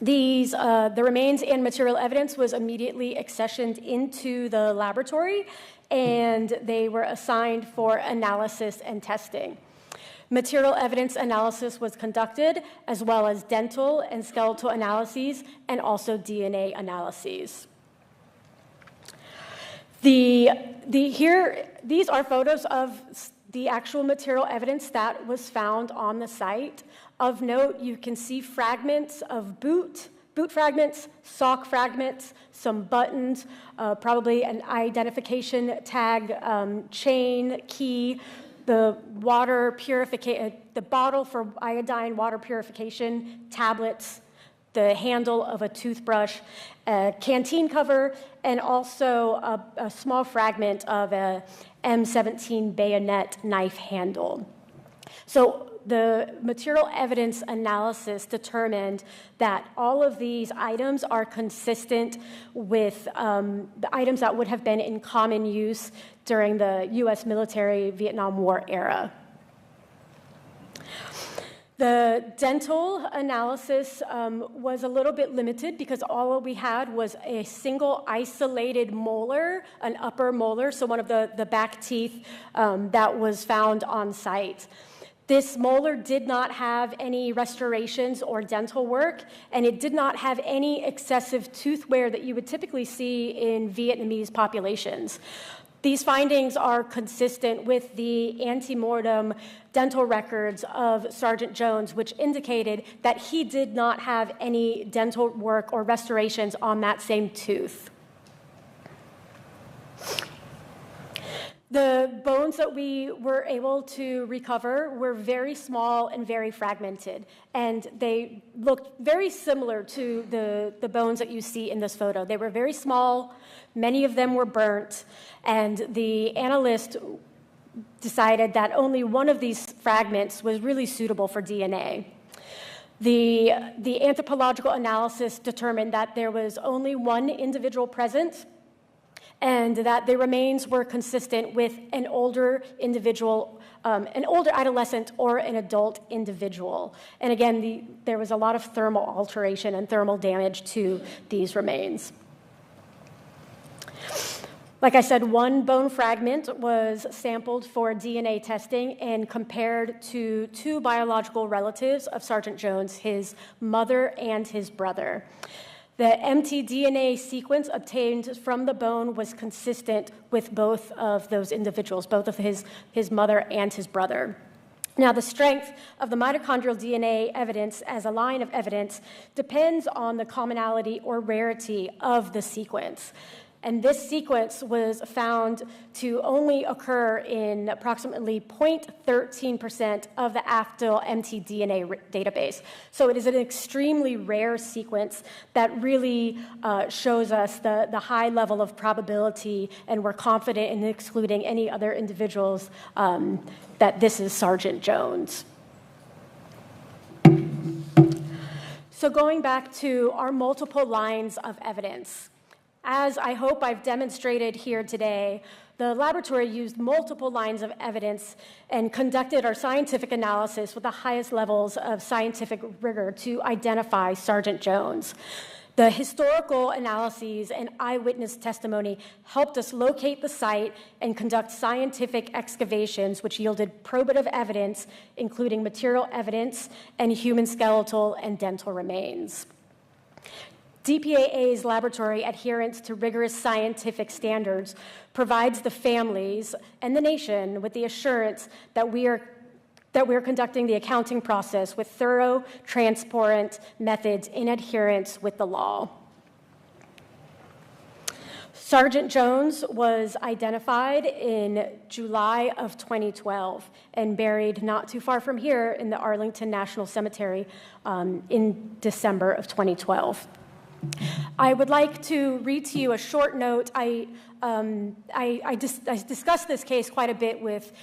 The remains and material evidence was immediately accessioned into the laboratory, and they were assigned for analysis and testing. Material evidence analysis was conducted, as well as dental and skeletal analyses, and also DNA analyses. These are photos of the actual material evidence that was found on the site. Of note, you can see fragments of boot fragments, sock fragments, some buttons, probably an identification tag, chain, key, the water purification, the bottle for iodine water purification, tablets, the handle of a toothbrush, a canteen cover, and also a small fragment of a M17 bayonet knife handle. So the material evidence analysis determined that all of these items are consistent with the items that would have been in common use during the U.S. military Vietnam War era. The dental analysis was a little bit limited because all we had was a single isolated molar, an upper molar, so one of the back teeth that was found on site. This molar did not have any restorations or dental work, and it did not have any excessive tooth wear that you would typically see in Vietnamese populations. These findings are consistent with the ante-mortem dental records of Sergeant Jones, which indicated that he did not have any dental work or restorations on that same tooth. The bones that we were able to recover were very small and very fragmented, and they looked very similar to the bones that you see in this photo. They were very small, many of them were burnt, and the analyst decided that only one of these fragments was really suitable for DNA. The anthropological analysis determined that there was only one individual present, and that the remains were consistent with an older individual, an older adolescent or an adult individual. And again, there was a lot of thermal alteration and thermal damage to these remains. Like I said, one bone fragment was sampled for DNA testing and compared to two biological relatives of Sergeant Jones, his mother and his brother. The mtDNA sequence obtained from the bone was consistent with both of those individuals, both of his mother and his brother. Now, the strength of the mitochondrial DNA evidence as a line of evidence depends on the commonality or rarity of the sequence. And this sequence was found to only occur in approximately 0.13% of the AFTL mtDNA database. So it is an extremely rare sequence that really shows us the high level of probability, and we're confident in excluding any other individuals that this is Sergeant Jones. So going back to our multiple lines of evidence. As I hope I've demonstrated here today, the laboratory used multiple lines of evidence and conducted our scientific analysis with the highest levels of scientific rigor to identify Sergeant Jones. The historical analyses and eyewitness testimony helped us locate the site and conduct scientific excavations, which yielded probative evidence, including material evidence and human skeletal and dental remains. DPAA's laboratory adherence to rigorous scientific standards provides the families and the nation with the assurance that we are conducting the accounting process with thorough, transparent methods in adherence with the law. Sergeant Jones was identified in July of 2012 and buried not too far from here in the Arlington National Cemetery in December of 2012. I would like to read to you a short note. I discussed this case quite a bit with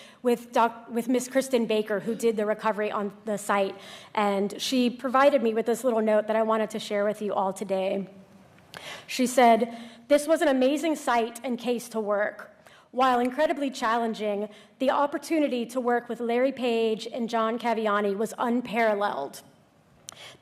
Miss Kristen Baker, who did the recovery on the site, and she provided me with this little note that I wanted to share with you all today. She said, "This was an amazing site and case to work. While incredibly challenging, the opportunity to work with Larry Page and John Caviani was unparalleled.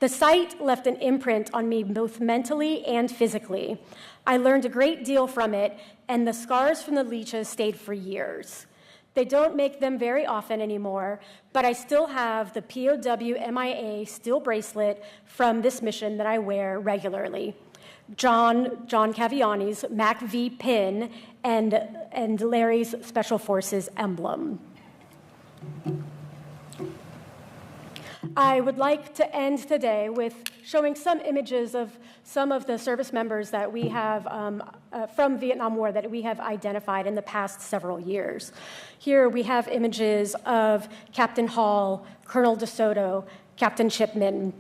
The site left an imprint on me both mentally and physically. I learned a great deal from it, and the scars from the leeches stayed for years. They don't make them very often anymore, but I still have the POW MIA steel bracelet from this mission that I wear regularly. John Caviani's MAC-V pin and Larry's Special Forces emblem." I would like to end today with showing some images of some of the service members that we have from Vietnam War that we have identified in the past several years. Here we have images of Captain Hall, Colonel DeSoto, Captain Chipman,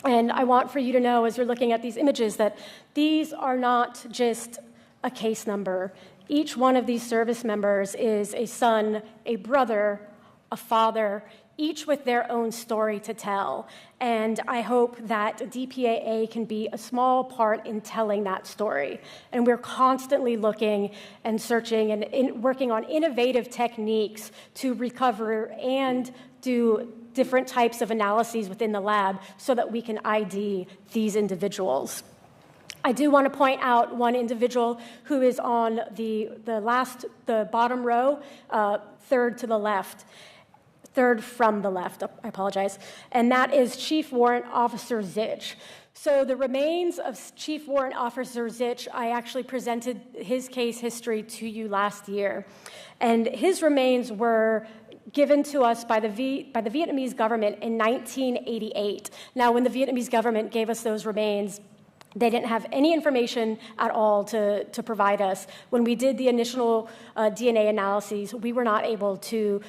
And I want for you to know, as you're looking at these images, that these are not just a case number. Each one of these service members is a son, a brother, a father, each with their own story to tell. And I hope that DPAA can be a small part in telling that story. And we're constantly looking and searching and working on innovative techniques to recover and do different types of analyses within the lab so that we can ID these individuals. I do want to point out one individual who is on the bottom row, third from the left, I apologize, and that is Chief Warrant Officer Zich. So the remains of Chief Warrant Officer Zich, I actually presented his case history to you last year, and his remains were given to us by the Vietnamese government in 1988. Now, when the Vietnamese government gave us those remains, they didn't have any information at all to provide us. When we did the initial DNA analyses, we were not able to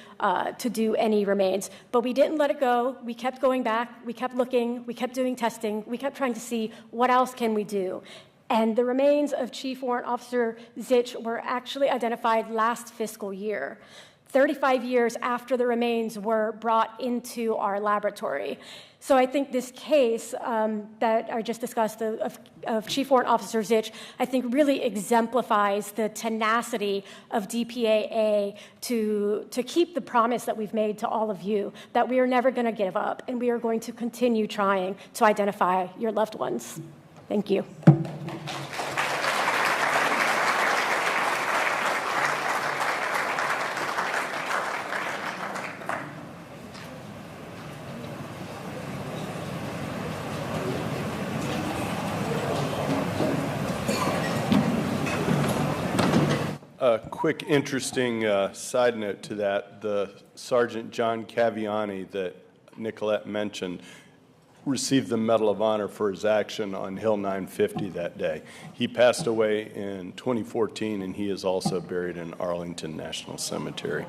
do any remains. But we didn't let it go. We kept going back. We kept looking. We kept doing testing. We kept trying to see what else can we do. And the remains of Chief Warrant Officer Zich were actually identified last fiscal year, 35 years after the remains were brought into our laboratory. So I think this case that I just discussed of Chief Warrant Officer Zich, I think really exemplifies the tenacity of DPAA to keep the promise that we've made to all of you, that we are never going to give up, and we are going to continue trying to identify your loved ones. Thank you. A quick, interesting side note to that, the Sergeant John Caviani that Nicolette mentioned received the Medal of Honor for his action on Hill 950 that day. He passed away in 2014, and he is also buried in Arlington National Cemetery.